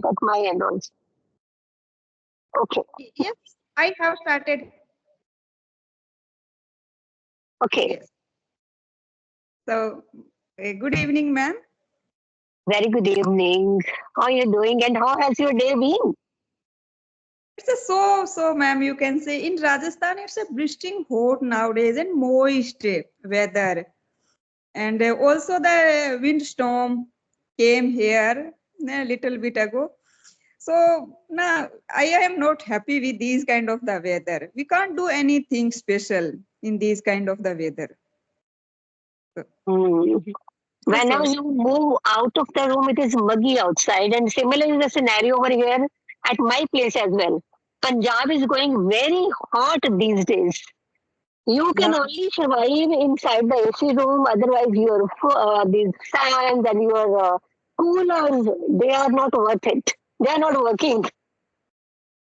at my end also. Okay. Yes, I have started. Okay. Yes. So, good evening, ma'am. Very good evening. How are you doing and how has your day been? It's a so, ma'am. You can say in Rajasthan, it's a blistering hot nowadays and moist weather. And also the windstorm came here a little bit ago. So now I am not happy with these kind of the weather. We can't do anything special in these kind of the weather. So, Hmm. Whenever so you move out of the room, it is muggy outside. And similar is the scenario over here at my place as well. Punjab is going very hot these days. You yeah, can only survive inside the AC room. Otherwise, your these fans and your coolers, they are not worth it. They are not working.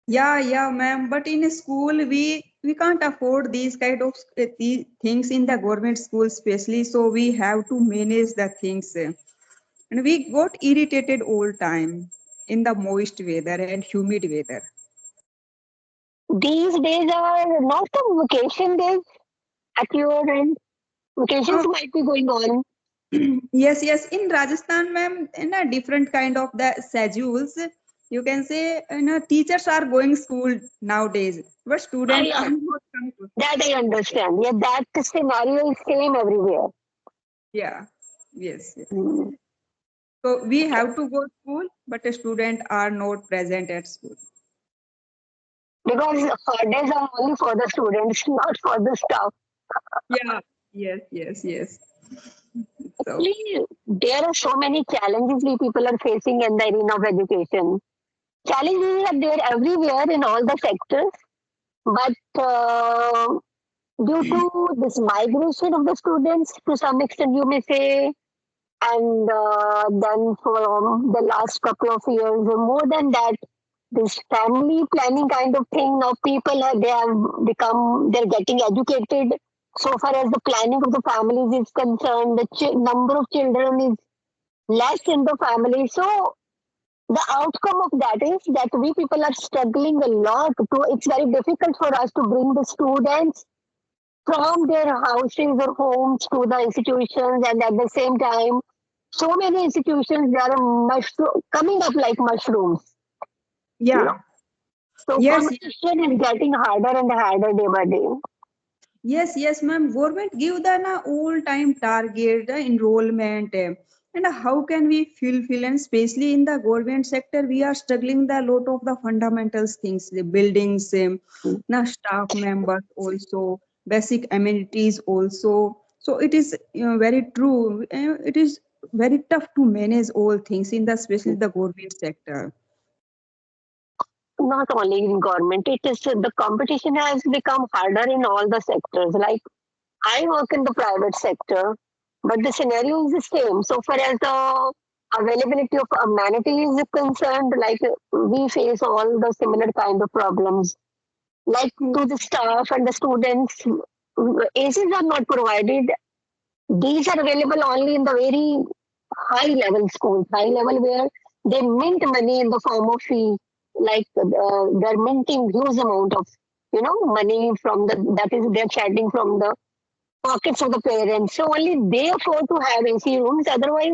yeah, ma'am. But in a school, we can't afford these kind of these things in the government school, especially. So we have to manage the things, and we got irritated all time in the moist weather and humid weather. These days are not the vacation days at your end. Vacations Oh, might be going on. yes. In Rajasthan, ma'am, in a different kind of the schedules, you can say, teachers are going school nowadays, but students I are not coming to school. that I understand. Yeah, that scenario is same everywhere. Yeah, yes. Hmm. So we have to go to school, but the students are not present at school. Because holidays are only for the students, not for the staff. Yeah, yes. So Actually, there are so many challenges we people are facing in the arena of education. Challenges are there everywhere in all the sectors, but due to this migration of the students, to some extent, you may say, and then for the last couple of years, more than that, this family planning kind of thing. Now people they have become they're getting educated. So far as the planning of the families is concerned, the number of children is less in the family. So the outcome of that is that we people are struggling a lot to it's very difficult for us to bring the students from their houses or homes to the institutions, and at the same time so many institutions they are coming up like mushrooms, you know. yeah, So yes. competition is getting harder and harder day by day. Yes, ma'am. Government give the all time target, the enrollment, and how can we fulfill? And especially in the government sector, we are struggling the lot of the fundamentals things, the buildings, staff members also, basic amenities also. So it is very true. It is very tough to manage all things in the especially the government sector. Not only in government, it is the competition has become harder in all the sectors. Like I work in the private sector, but the scenario is the same. So far as the availability of amenities is concerned, like we face all the similar kind of problems. Like to the staff and the students, ACs are not provided. These are available only in the very high level schools, high level where they mint money in the form of fee, like they're minting huge amount of money from the that is they're charging from the pockets of the parents. So only they afford to have AC rooms. Otherwise,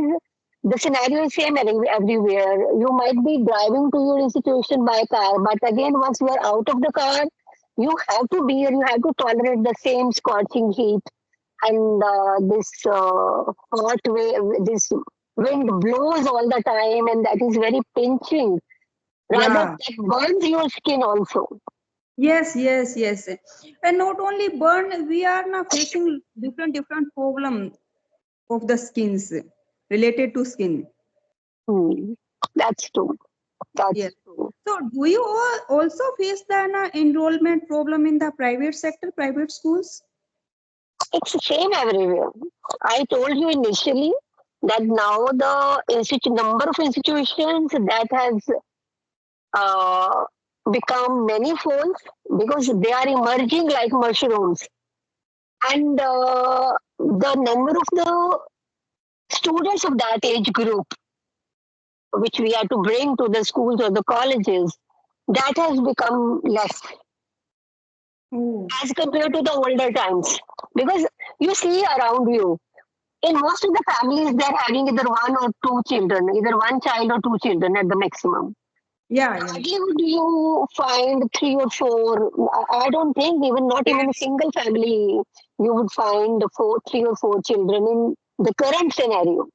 the scenario is same everywhere. You might be driving to your institution by car, but again, once you are out of the car, you have to be or you have to tolerate the same scorching heat and this hot this wind blows all the time, and that is very pinching. Rather, Yeah. that burns your skin also. Yes. And not only burn, we are now facing different problem of the skins related to skin. Hmm. That's true. Yes. That's true. So do you all also face the enrollment problem in the private sector, private schools? It's the same everywhere. I told you initially that now the number of institutions that has uh, become manifold because they are emerging like mushrooms, and the number of the students of that age group which we are to bring to the schools or the colleges, that has become less Oh, as compared to the older times. Because you see around you, in most of the families, they're having either one or two children, either one child or two children at the maximum. yeah, yeah. Hardly would you find three or four. I don't think even not even a Yes. single family you would find three or four children in the current scenario.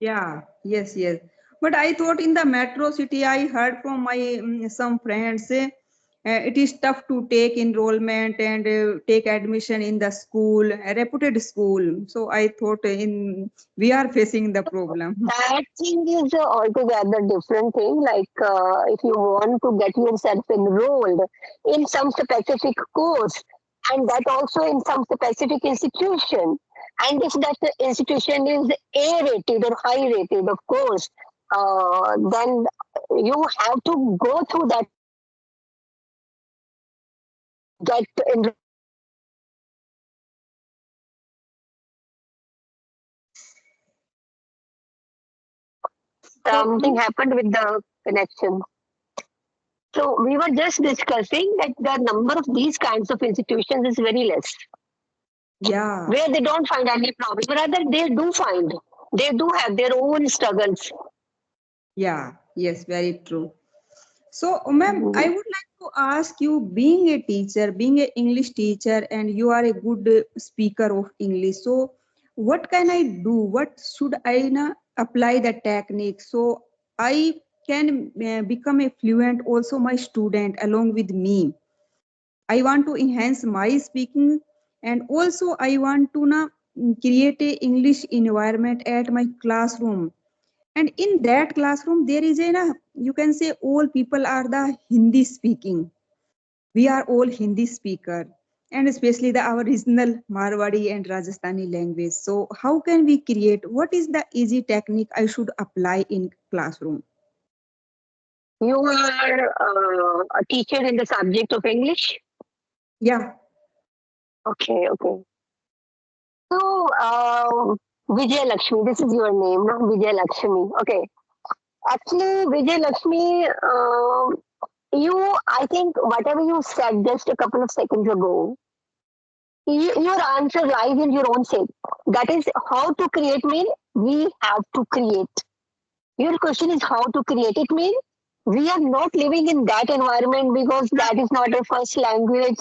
Yeah, yes, yes. But I thought in the metro city, I heard from my some friends, it is tough to take enrollment and take admission in the school, a reputed school. So I thought in we are facing the problem. That thing is altogether different thing. Like if you want to get yourself enrolled in some specific course, and that also in some specific institution, and if that institution is A rated or high rated, of course, then you have to go through that process to get enrolled in that institution. So, Something happened with the connection. So we were just discussing that the number of these kinds of institutions is very less, yeah, where they don't find any problem. Rather, they do find, they do have their own struggles. yeah, yes, very true. So, ma'am, I Mhm. would like to ask you, being a teacher, being an English teacher, and you are a good speaker of English. So, what can I do? What should I apply the technique so I can become a fluent? Also, my student along with me. I want to enhance my speaking, and also I want to create a English environment at my classroom, and in that classroom there is you can say all people are the Hindi speaking, we are all Hindi speaker, and especially the our regional Marwadi and Rajasthani language. So how can we create, what is the easy technique I should apply in classroom? You are a teacher in the subject of English. Yeah, Okay, okay. So, Vijay Lakshmi, this is your name, no? Vijay Lakshmi. Okay. Actually, Vijay Lakshmi, I think whatever you said just a couple of seconds ago, your answer lies in your own shape. That is how to create mean we have to create. Your question is how to create it mean we are not living in that environment because that is not our first language.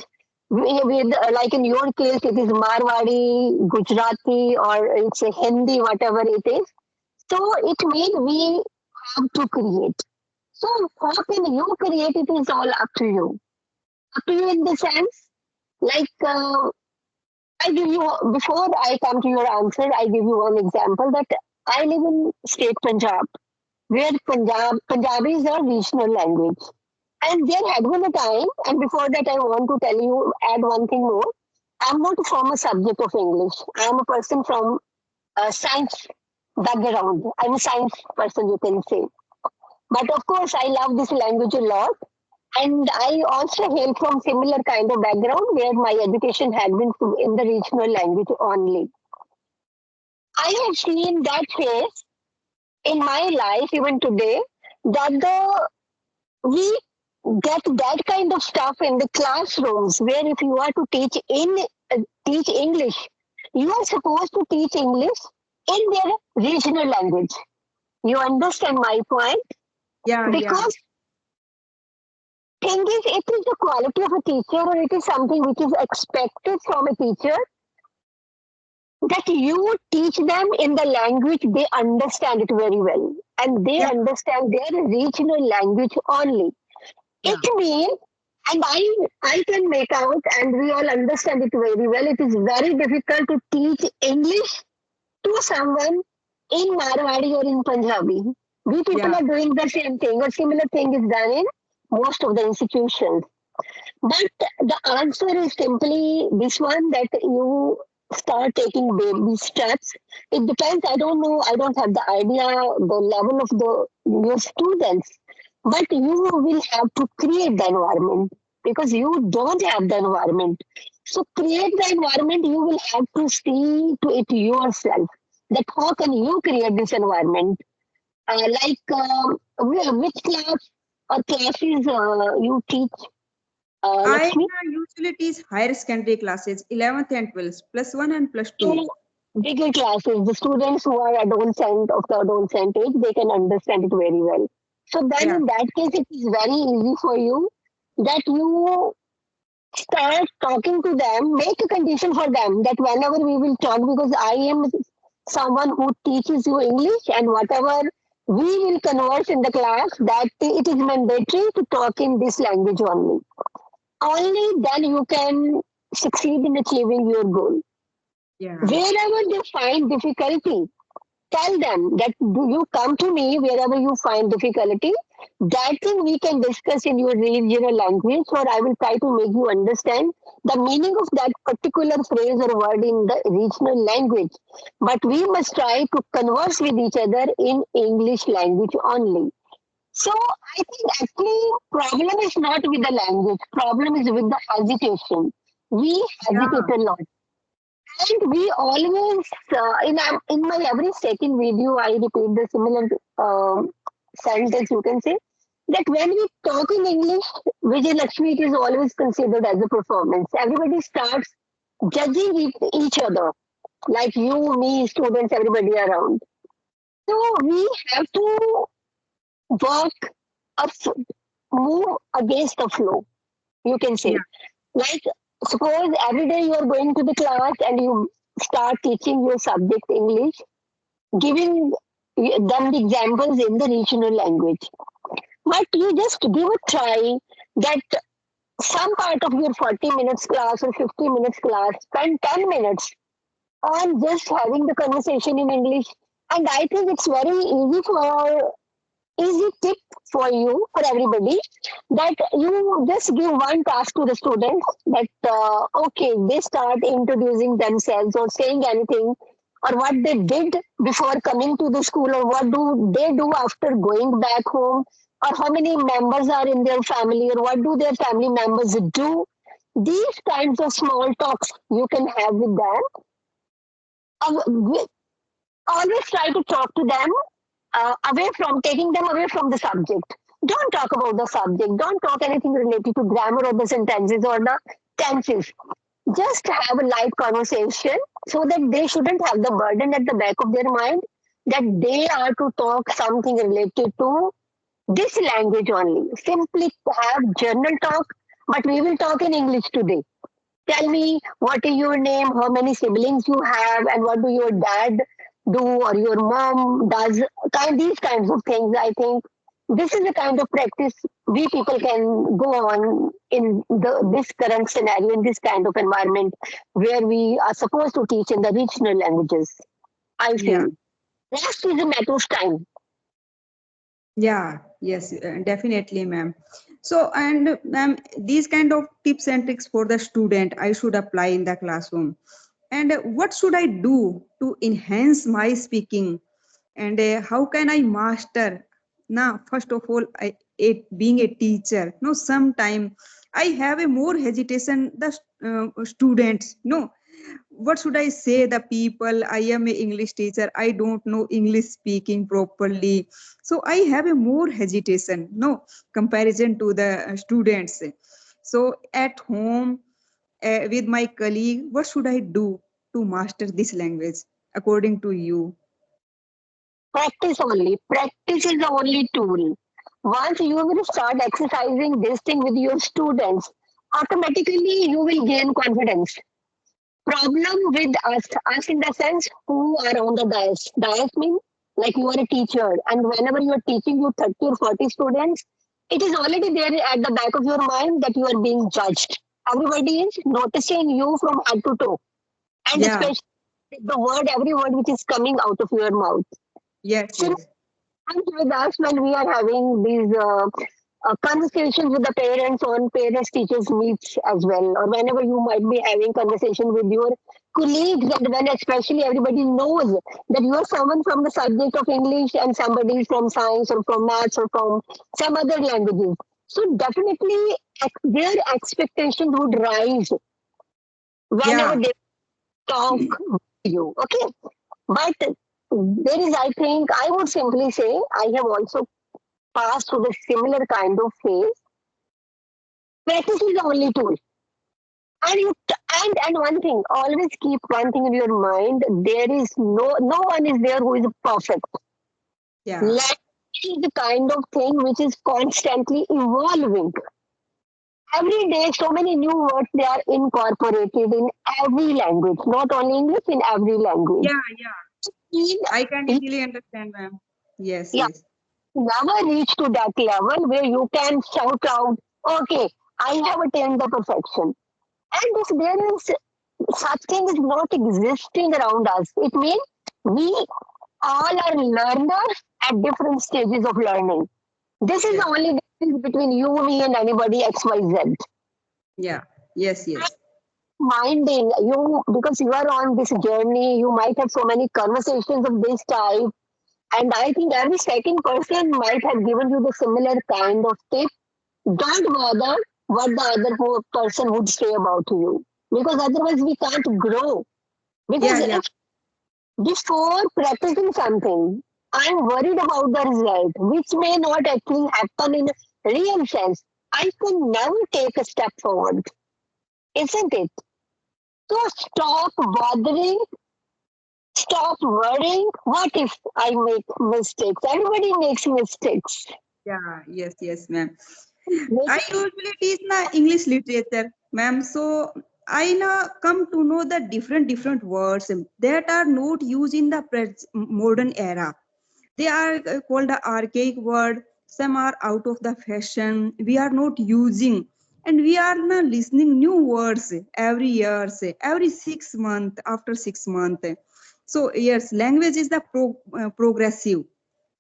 Like in your case, it is Marwadi, Gujarati, or it's a Hindi, whatever it is. So it means we have to create. So how can you create it is all up to you. Up to you in the sense like I give you before I come to your answer, I give you one example that I live in state Punjab, where Punjabi is our regional language. And there had been a time, and before that I want to tell you, add one thing more. I'm not from a subject of English. I'm a person from a science background. I'm a science person, you can say. But of course, I love this language a lot. And I also hail from similar kind of background where my education had been in the regional language only. I have seen that phase in my life even today that the we get that kind of stuff in the classrooms where if you are to teach English, you are supposed to teach English in their regional language. You understand my point? yeah, yeah, Because thing is, it is the quality of a teacher, or it is something which is expected from a teacher that you teach them in the language they understand it very well, and they yeah, understand their regional language only. It yeah, means, and I can make out, and we all understand it very well. It is very difficult to teach English to someone in Marwadi or in Punjabi. We people yeah, are doing the same thing, or similar thing is done in most of the institutions. But the answer is simply this one that you start taking baby steps. It depends. I don't know. I don't have the idea, the level of the your students, but you will have to create the environment because you don't have the environment. So create the environment. You will have to see to it yourself. That how can you create this environment? Which class or classes you teach, I Lakshmi? usually teach higher secondary classes, 11th and 12th, plus one and plus two. So bigger classes, the students who are adolescent of the adolescent age, they can understand it very well. So then Yeah, in that case, it is very easy for you that you start talking to them, make a condition for them that whenever we will talk, because I am someone who teaches you English, and whatever we will converse in the class, that it is mandatory to talk in this language only. Only then you can succeed in achieving your goal. yeah, Wherever they find difficulty, tell them that you come to me wherever you find difficulty. That thing we can discuss in your regional language, or I will try to make you understand the meaning of that particular phrase or word in the regional language. But we must try to converse with each other in English language only. So I think actually problem is not with the language. Problem is with the hesitation. We hesitate yeah, a lot. And we always, in my every second video, I repeat the similar sentence, you can say, that when we talk in English, Vijay Lakshmi, it is always considered as a performance. Everybody starts judging each other, like you, me, students, everybody around. So we have to work or move against the flow, you can say. yeah, Like, suppose every day you are going to the class and you start teaching your subject English, giving them the examples in the regional language. But you just give a try that some part of your 40 minutes class or 50 minutes class, spend 10 minutes on just having the conversation in English. And I think it's very easy tip for you, for everybody, that you just give one task to the students that, okay, they start introducing themselves or saying anything or what they did before coming to the school or what do they do after going back home or how many members are in their family or what do their family members do. These kinds of small talks you can have with them. Always try to talk to them away from taking them away from the subject. Don't talk about the subject. Don't talk anything related to grammar or the sentences or the tenses. Just have a light conversation so that they shouldn't have the burden at the back of their mind that they are to talk something related to this language only. Simply have journal talk, but we will talk in English today. Tell me what is your name, how many siblings you have, and what do your dad do or your mom does. These kinds of things. I think this is the kind of practice we people can go on in this current scenario, in this kind of environment where we are supposed to teach in the regional languages. I yeah. feel rest is a matter of time. Yeah, yes, definitely, ma'am. So, and ma'am, these kind of tips and tricks for the student I should apply in the classroom. And what should I do to enhance my speaking? And how can I master? Now, first of all, being a teacher, no, sometime I have a more hesitation. The students, no, what should I say? The people, I am a English teacher. I don't know English speaking properly, so I have a more hesitation. No, comparison to the students. So at home with my colleague, what should I do to master this language according to you? Practice only. Practice is the only tool. Once you will start exercising this thing with your students, automatically you will gain confidence. Problem with us in the sense who are on the dais. Dais means like you are a teacher, and whenever you are teaching you 30 or 40 students, it is already there at the back of your mind that you are being judged. Everybody is noticing you from head to toe, and Yeah, especially the word, every word which is coming out of your mouth. yes, So yes, and with us when we are having these conversations with the parents on parents teachers meets as well, or whenever you might be having conversation with your colleagues, and when especially everybody knows that you are someone from the subject of English and somebody from science or from maths or from some other languages. So definitely their expectation would rise whenever yeah, they talk to you. Okay, but there is, I think, I would simply say, I have also passed through the similar kind of phase. Practice is the only tool. And one thing, always keep one thing in your mind. There is no one is there who is perfect. Yeah, Language is the kind of thing which is constantly evolving. Every day, so many new words they are incorporated in every language, not only English, in every language. yeah, yeah. In, I can in, easily understand, ma'am. Yes, yeah, yes. never reach to that level where you can shout out, okay, I have attained the perfection. And if there is such thing is not existing around us, it means we all are learners at different stages of learning. This is Yeah, the only difference between you, me, and anybody XYZ. yeah. Yes, yes. Minding you because you are on this journey, you might have so many conversations of this type, and I think every second person might have given you the similar kind of tip. Don't bother what the other person would say about you because otherwise we can't grow. Yeah, Because yeah, if before practicing something, I'm worried about the result, which may not actually happen in real sense. I can never take a step forward, isn't it? So stop bothering, stop worrying. What if I make mistakes? Everybody makes mistakes. yeah. Yes, yes, ma'am. I Making usually teach na English literature, ma'am. So I now come to know the different words that are not used in the modern era. They are called the archaic word. Some are out of the fashion. We are not using, and we are now listening new words every year, say every 6 months after 6 months. So yes, language is the progressive.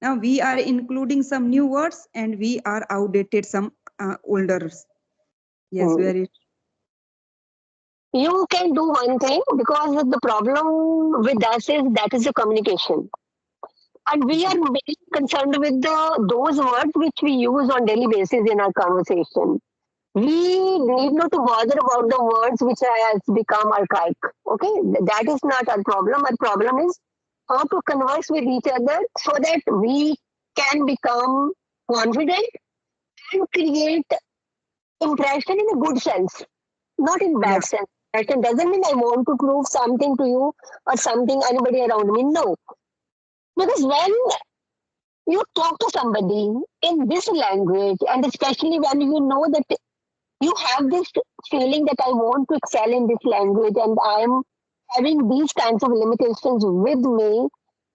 Now we are including some new words and we are outdated some older. Yes, mm, very. you can do one thing because the problem with us is that is the communication. And we are very concerned with those words which we use on daily basis in our conversation. We need not to bother about the words which has become archaic. Okay, that is not our problem. Our problem is how to converse with each other so that we can become confident and create impression in a good sense, not in Yeah, bad sense. Impression doesn't mean I want to prove something to you or something anybody around me. No, because when you talk to somebody in this language, and especially when you know that you have this feeling that I want to excel in this language and I'm having these kinds of limitations with me.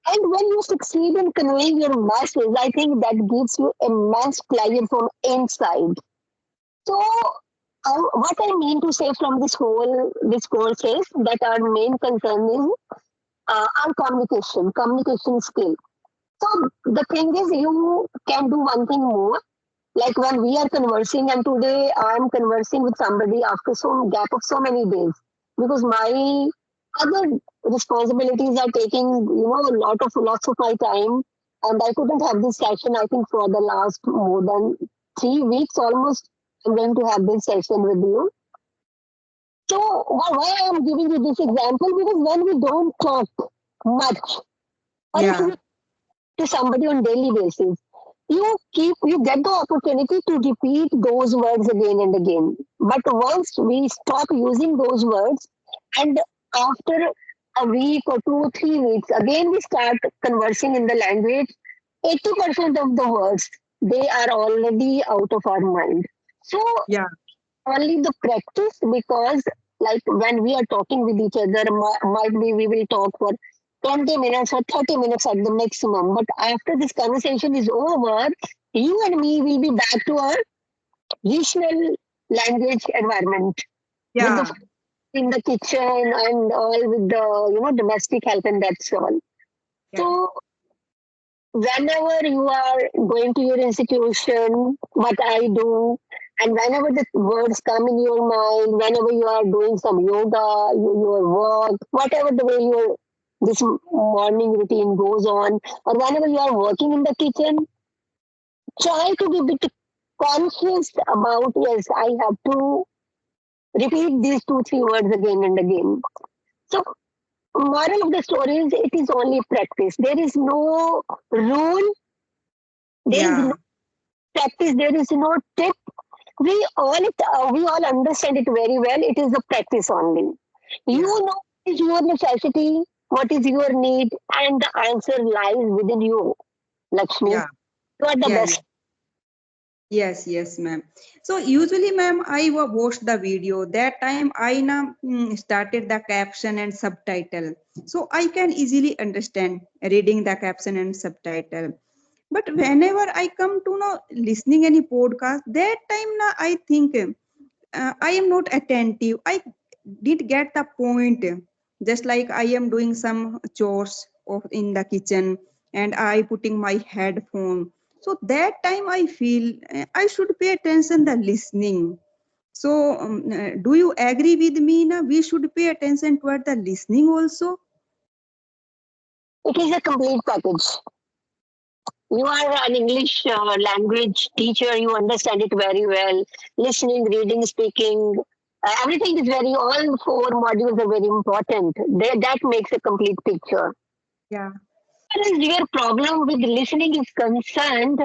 And when you succeed in conveying your message, I think that gives you immense pleasure from inside. So, what I mean to say from this course is that our main concern is our communication skill. So the thing is, you can do one thing more. Like when we are conversing, and today I'm conversing with somebody after some gap of so many days, because my other responsibilities are taking, lots of my time, and I couldn't have this session. I think for the last more than 3 weeks almost, I'm going to have this session with you. So why I am giving you this example? Because when we don't talk much, or if yeah, we to somebody on daily basis, you get the opportunity to repeat those words again and again. But once we stop using those words, and after a week or 2 3 weeks, again we start conversing in the language. 80% of the words they are already out of our mind. So yeah, only the practice because like when we are talking with each other might be we will talk for 20 minutes or 30 minutes at the maximum, but after this conversation is over, you and me will be back to our regional language environment with the yeah, in the kitchen and all with the domestic help, and that's all. yeah, So whenever you are going to your institution, what I do, and whenever the words come in your mind, whenever you are doing some yoga, your work, whatever the way your this morning routine goes on, or whenever you are working in the kitchen, try to be a bit conscious about yes, I have to repeat these 2 3 words again and again. So Moral of the story is it is only practice. There is no rule, there is no Yeah, practice, there is no tip. We all understand it very well. It is the practice only. You yeah, know what is your necessity, what is your need, and the answer lies within you, Lakshmi. yeah, You are the yeah, yeah. best. Yes, yes, ma'am. So usually, ma'am, watched the video. That time I na started the caption and subtitle, so I can easily understand reading the caption and subtitle. But whenever I come to know listening any podcast, that time na I think I am not attentive. I did get the point. Just like I am doing some chores of in the kitchen and I putting my headphone. So that time I feel I should pay attention the listening. So do you agree with me? Na we should pay attention toward the listening also. It is a complete package. You are an English language teacher. You understand it very well. Listening, reading, speaking, everything is very. All four modules are very important. That makes a complete picture. Yeah, As far as your problem with listening is concerned,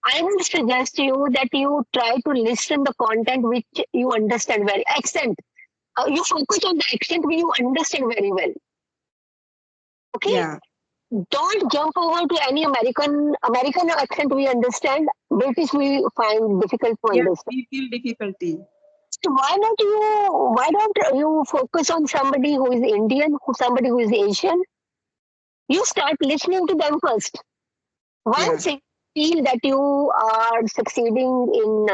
I would suggest you that you try to listen the content which you understand very accent. You focus on the accent which you understand very well. Okay, yeah. don't jump over to any American accent we understand. British we find difficult to Yes, understand. we feel difficulty. So why don't you focus on somebody who is Indian, somebody who is Asian? You start listening to them first. Yeah, Once you feel that you are succeeding in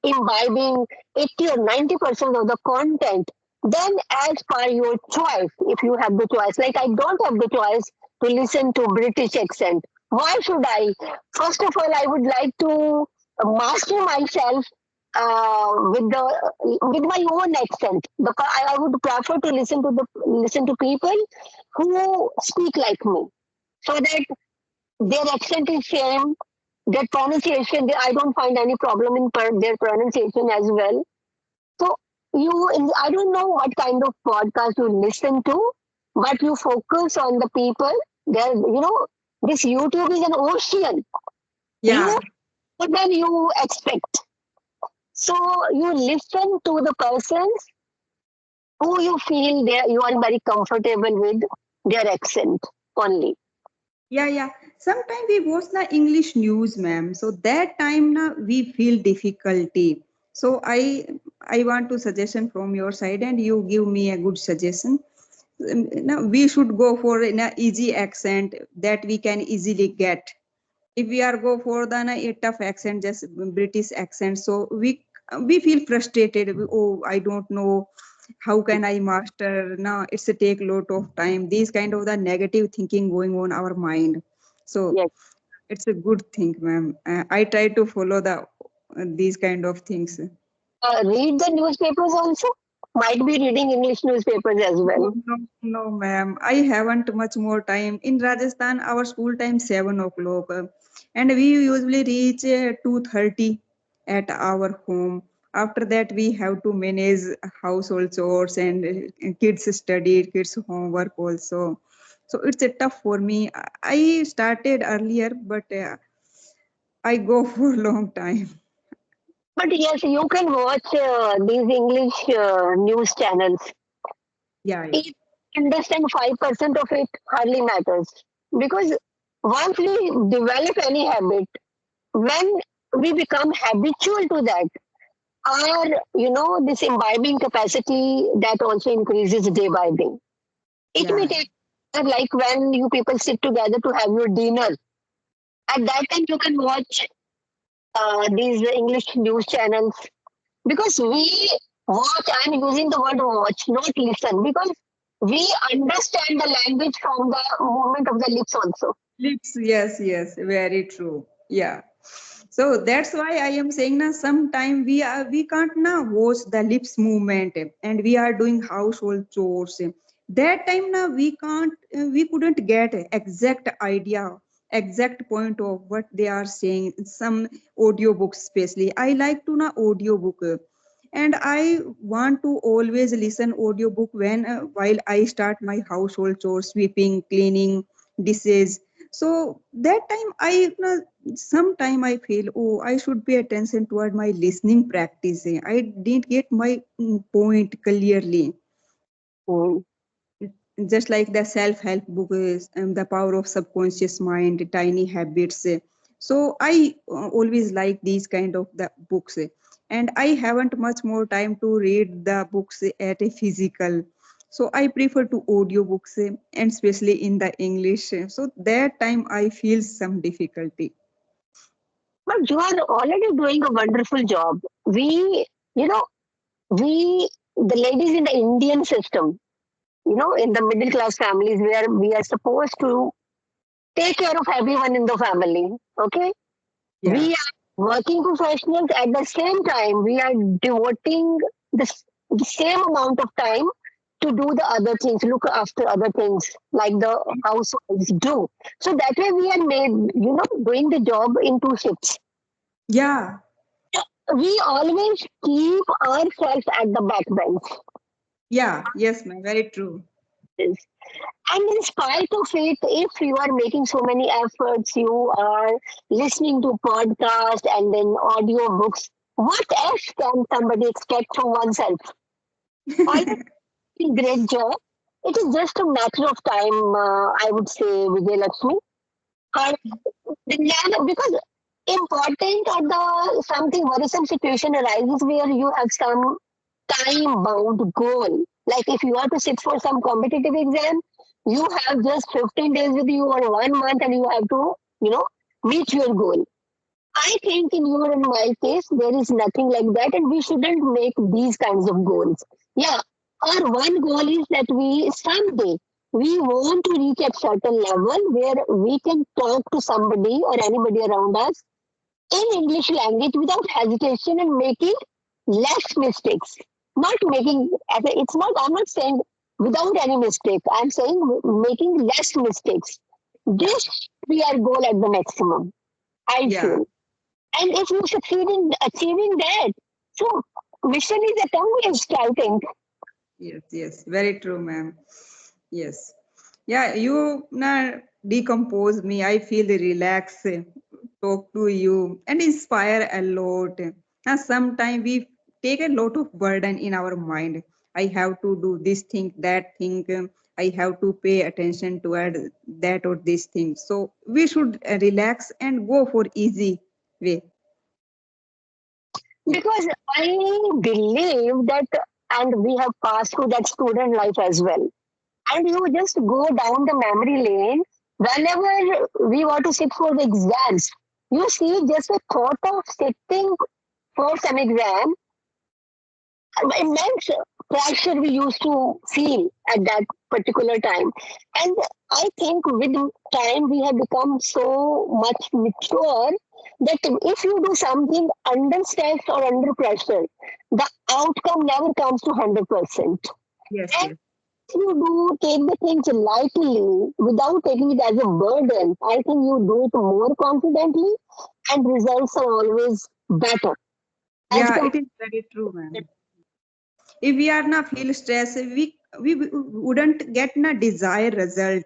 imbibing 80 or 90% of the content, then as per your choice, if you have the choice, like I don't have the choice to listen to British accent, why should I? First of all, I would like to master myself with my own accent. I would prefer to listen to people who speak like me, so that their accent is same, their pronunciation. I don't find any problem in their pronunciation as well. So I don't know what kind of podcast you listen to, but you focus on the people. This YouTube is an ocean. You yeah. more than you expect. So you listen to the persons who you feel you are very comfortable with their accent only. Yeah, yeah. Sometimes we watch the English news, ma'am. So that time na we feel difficulty. So I want to suggestion from your side, and you give me a good suggestion. Now we should go for an easy accent that we can easily get. If we are go for the a tough accent, just British accent, so we feel frustrated. Oh, I don't know how can I master now. It's a take lot of time. These kind of the negative thinking going on our mind. So Yes. it's a good thing, ma'am. I try to follow the these kind of things. Read the newspapers also. Might be reading English newspapers as No, well. no, no, ma'am. I haven't much more time. In Rajasthan, our school time 7 o'clock, and we usually reach 2:30 at our home. After that, we have to manage household chores and kids study, kids homework also. So it's a tough for me. I started earlier, but I go for a long time. But yes, you can watch these English news channels. Yeah, yeah, If you understand 5% of it hardly matters. Because once we develop any habit, when we become habitual to that, this imbibing capacity that also increases day by day. It may yeah, take like when you people sit together to have your dinner. At that time, you can watch these English news channels because we watch. I'm using the word watch, not listen, because we understand the language from the movement of the lips also. lips. Yes, yes, very true. Yeah. So that's why I am saying now sometime we can't now watch the lips movement and we are doing household chores. That time now we couldn't get exact idea, exact point of what they are saying. Some audio books especially. I like to know audio book. And I want to always listen audiobook when while I start my household chores, sweeping, cleaning, dishes. So that time I sometime I feel, oh, I should pay attention toward my listening practice. I didn't get my point clearly. Mm. Just like the self-help book is The Power of Subconscious Mind, Tiny Habits. So I always like these kind of the books. And I haven't much more time to read the books at a physical, so I prefer to audio books, and especially in the English. So that time I feel some difficulty. But you are already doing a wonderful job. We, you know, we, the ladies in the Indian system, in the middle class families where we are supposed to take care of everyone in the family. Okay. Yeah. We are working professionals at the same time. We are devoting the same amount of time to do the other things, look after other things like the households do. So that way we are made, doing the job in two shifts. Yeah. We always keep ourselves at the back bench. Yeah. Yes, ma'am. Very true. And in spite of it, if you are making so many efforts, you are listening to podcasts and then audio books, what else can somebody expect from oneself? Already doing great job. It is just a matter of time, I would say, Vijay Lakshmi. And because important or the something worrisome situation arises where you have some time bound goal. Like if you are to sit for some competitive exam, you have just 15 days with you or 1 month and you have to, meet your goal. I think in your and my case, there is nothing like that, and we shouldn't make these kinds of goals. Yeah, our one goal is that we someday we want to reach a certain level where we can talk to somebody or anybody around us in English language without hesitation and making less mistakes. Not making, it's not, I'm not saying without any mistake. I'm saying making less mistakes. This should be our goal at the maximum, I Yeah. feel. And if you succeed in achieving that, so mission is accomplished, I think. Yes. Yes. Very true, ma'am. Yes. Yeah, you decompose me. I feel relaxed, talk to you, and inspire a lot. And sometimes we take a lot of burden in our mind. I have to do this thing, that thing. I have to pay attention to that or this thing. So we should relax and go for easy way. Because I believe that, and we have passed through that student life as well. And you just go down the memory lane whenever we want to sit for the exams. You see, just the thought of sitting for some exam, immense pressure we used to feel at that particular time. And I think with time we have become so much mature that if you do something under stress or under pressure, the outcome never comes to 100%. Yes, And yes. if you do take the things lightly without taking it as a burden, I think you do it more confidently and results are always better as Yeah, it compared. is very true, ma'am. If we are not feel stress, we wouldn't get na desired result.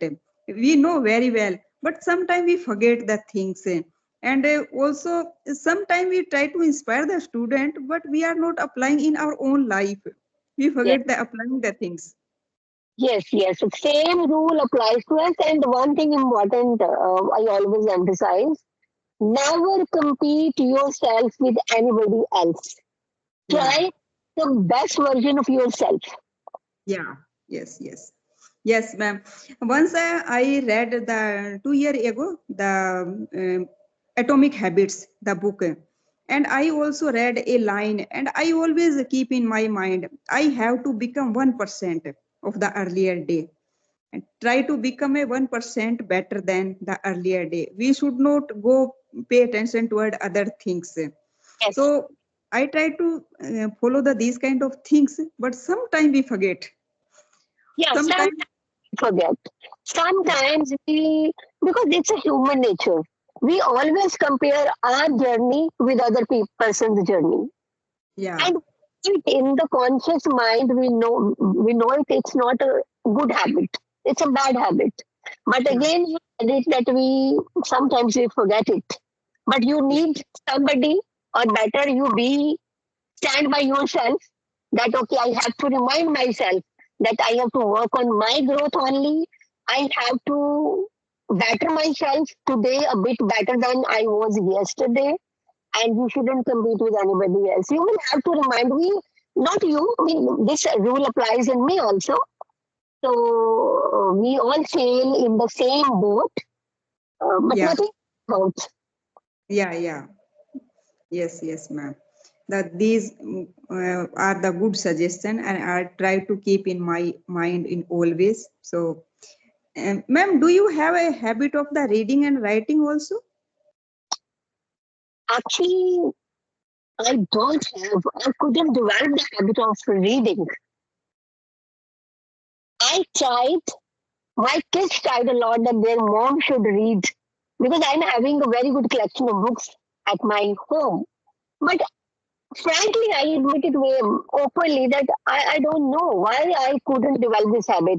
We know very well, but sometimes we forget the things. And also sometimes we try to inspire the student, but we are not applying in our own life. We Yes. forget the applying the things. Yes, yes. The same rule applies to us. And one thing important I always emphasize, never compete yourself with anybody else. Yeah. Try the best version of yourself. Yeah. Yes, yes. Yes, ma'am. Once I read the 2 year ago the Atomic Habits, the book, and I also read a line, and I always keep in my mind, I have to become 1% of the earlier day, and try to become a 1% better than the earlier day. We should not go pay attention toward other things. Yes. So I try to follow these kind of things, but sometimes we forget. Yeah, sometimes Sometimes, forget. yeah. Sometimes we, because it's a human nature, we always compare our journey with other person's journey. Yeah. In the conscious mind, we know it's not a good habit. It's a bad habit. But Yeah. again, it that we sometimes we forget it. But you Yeah. need somebody, or better, you be stand by yourself. That okay, I have to remind myself that I have to work on my growth only. I have to better myself today a bit better than I was yesterday, and you shouldn't compete with anybody else. You will have to remind me, not you. I mean, this rule applies in me also. So we all sail in the same boat, but Yeah. nothing about. Yeah. Yeah. Yes. Yes, ma'am. That these are the good suggestion, and I try to keep in my mind in always. So, ma'am, do you have a habit of the reading and writing also? Actually, I don't have. I couldn't develop the habit of reading. I tried. My kids tried a lot that their mom should read because I'm having a very good collection of books at my home. But frankly, I admit it very openly that I don't know why I couldn't develop this habit.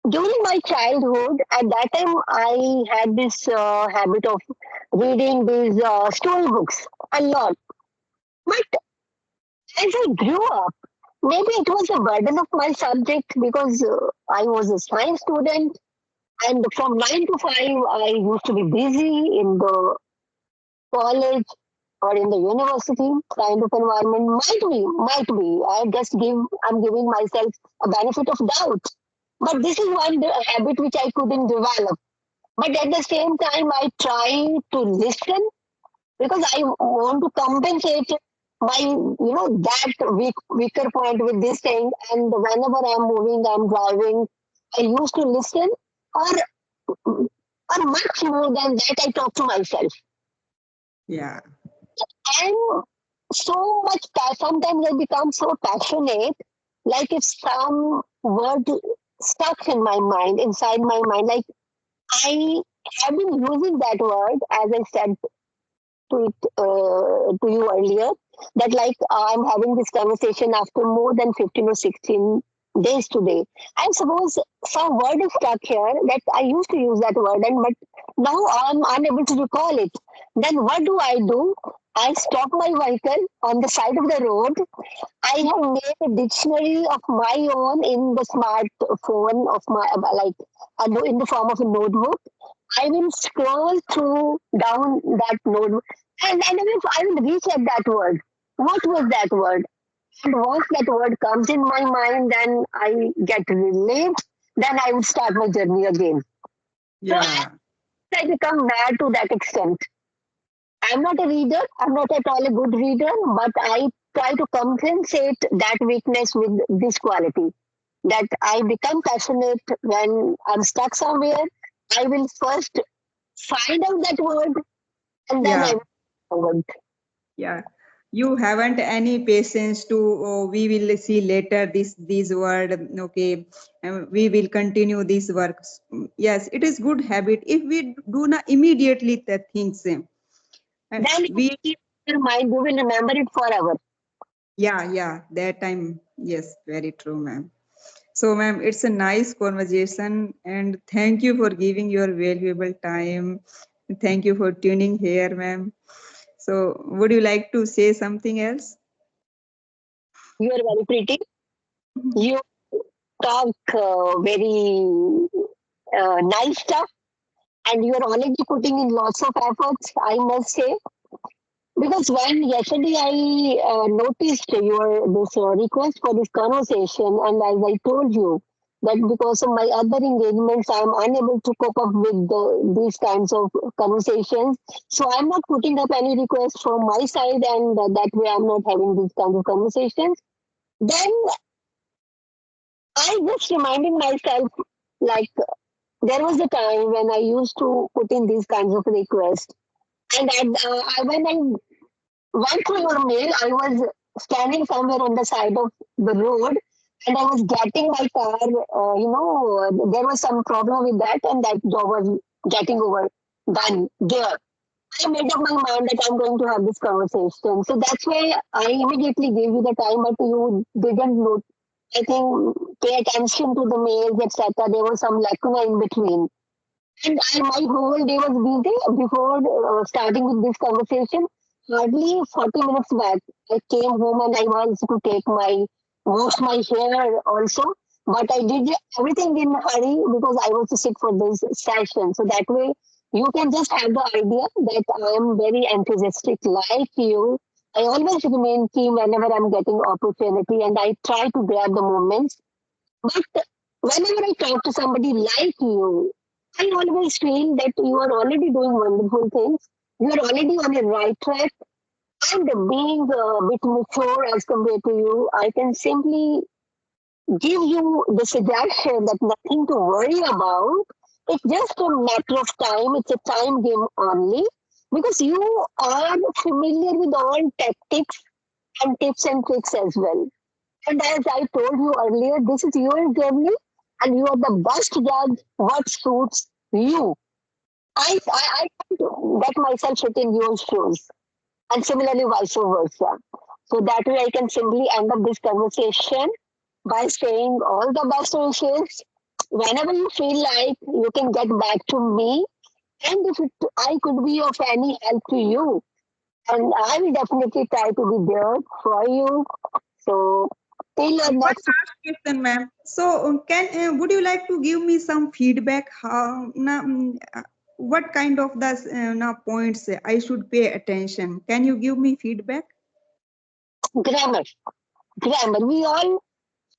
During my childhood, at that time, I had this habit of reading these storybooks a lot. But as I grew up, maybe it was a burden of my subject because I was a science student, and from 9 to 5, I used to be busy in the college or in the university kind of environment. Might be. I'm giving myself a benefit of doubt. But this is one habit which I couldn't develop. But at the same time, I try to listen because I want to compensate my, that weaker point with this thing. And whenever I'm moving, I'm driving, I used to listen, or much more than that, I talk to myself. Yeah. And so much, sometimes I become so passionate, like if some word stuck in my mind, inside my mind, like I have been using that word, as I said to you earlier, that like I'm having this conversation after more than 15 or 16 days today. And suppose some word is stuck here that I used to use that word, and but now I'm unable to recall it. Then what do? I stop my vehicle on the side of the road. I have made a dictionary of my own in the smartphone of my, like in the form of a notebook. I will scroll through down that notebook, and I will recheck that word. What was that word? And once that word comes in my mind, then I get relieved. Then I would start my journey again. So Yeah. I become mad to that extent. I'm not a reader. I'm not at all a good reader, but I try to compensate that weakness with this quality. That I become passionate when I'm stuck somewhere. I will first find out that word, and then I Yeah. will forward. Yeah. You haven't any patience to, oh, we will see later this word. Okay, we will continue these works. Yes, it is good habit if we do not immediately the things. Then you We keep in your mind, you will remember it forever. Yeah, yeah, that time. Yes, very true, ma'am. So, ma'am, it's a nice conversation, and thank you for giving your valuable time. Thank you for tuning here, ma'am. So, would you like to say something else? You are very pretty. You talk very nice stuff, and you are already putting in lots of efforts, I must say. Because when yesterday I noticed your this request for this conversation, and as I told you that because of my other engagements, I am unable to cope up with these kinds of conversations. So I'm not putting up any request from my side, and that way I'm not having these kinds of conversations. Then I just reminding myself, like there was a time when I used to put in these kinds of requests, and when I went through your mail, I was standing somewhere on the side of the road, and I was getting my car. There was some problem with that, and that job was getting over done there. I made up my mind that I'm going to have this conversation. So that's why I immediately gave you the time, but you didn't know. I think pay attention to the mails, etc. There was some lacuna in between. And my whole day was busy before starting with this conversation. Hardly 40 minutes back, I came home and I was to take wash my hair also. But I did everything in a hurry because I was to sit for this session. So that way, you can just have the idea that I am very enthusiastic like you. I always remain keen whenever I'm getting opportunity and I try to grab the moments, but whenever I talk to somebody like you, I always feel that you are already doing wonderful things. You are already on the right track. And being a bit mature as compared to you, I can simply give you the suggestion that nothing to worry about. It's just a matter of time. It's a time game only because you are familiar with all tactics and tips and tricks as well. And as I told you earlier, this is your journey and you are the best judge what suits you. I can't get myself fit in your shoes and similarly vice versa. So that way I can simply end up this conversation by saying all the best wishes. Whenever you feel like you can get back to me and if I could be of any help to you, and I will definitely try to be there for you. So till our One next. last question, ma'am. So, can would you like to give me some feedback? What kind of the points I should pay attention? Can you give me feedback? Grammar. Grammar. We all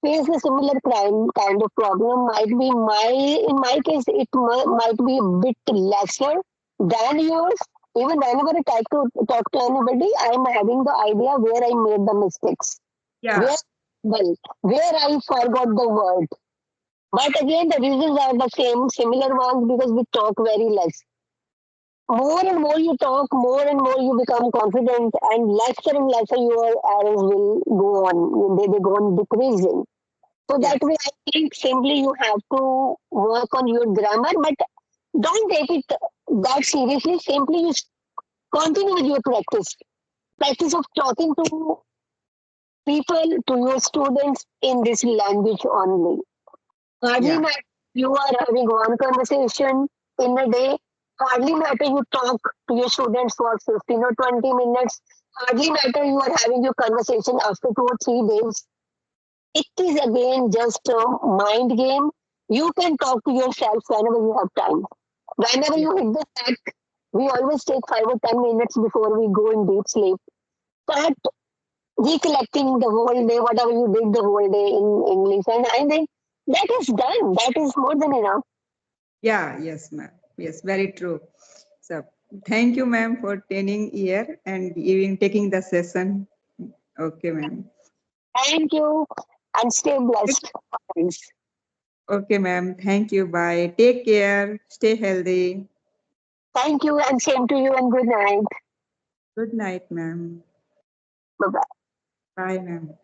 face a similar kind of problem. Might be in my case, it might be a bit lesser than yours. Even whenever I talk to anybody, I'm having the idea where I made the mistakes, Yeah, where well, where I forgot the word. But again, the reasons are the same, similar ones because we talk very less. More and more you talk, more and more you become confident, and lesser your errors will go on. They go on decreasing. So that yes, way, I think simply you have to work on your grammar, but don't take it that seriously. Simply you continue with your practice. Practice of talking to people, to your students in this language only. Hardly yeah, matter you are having one conversation in a day. Hardly matter you talk to your students for 15 or 20 minutes. Hardly matter you are having your conversation after 2 or 3 days. It is again just a mind game. You can talk to yourself whenever you have time. Whenever yeah, you hit the sack, we always take 5 or 10 minutes before we go in deep sleep. Start recollecting the whole day, whatever you did the whole day in English. And I think that is done. That is more than enough. yeah. Yes, ma'am. Yes, very true. So, thank you, ma'am, for tuning here and even taking the session. Okay, ma'am. Thank you and stay blessed. Thanks. Okay, ma'am. Thank you. Bye. Take care. Stay healthy. Thank you and same to you and good night. Good night, ma'am. Bye bye. Bye, ma'am.